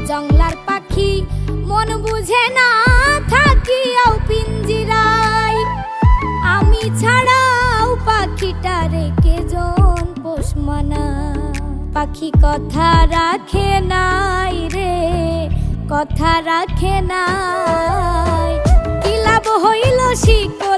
জংলার পাখি মন বুঝে না থাকিয়াও পিঞ্জিরায়, আমি ছাড়াও পাখিটারে কেজন পোষ মানায়। পাখি কথা রাখে নাই রে, কথা রাখে নাই, কি লাভ হইল শিকল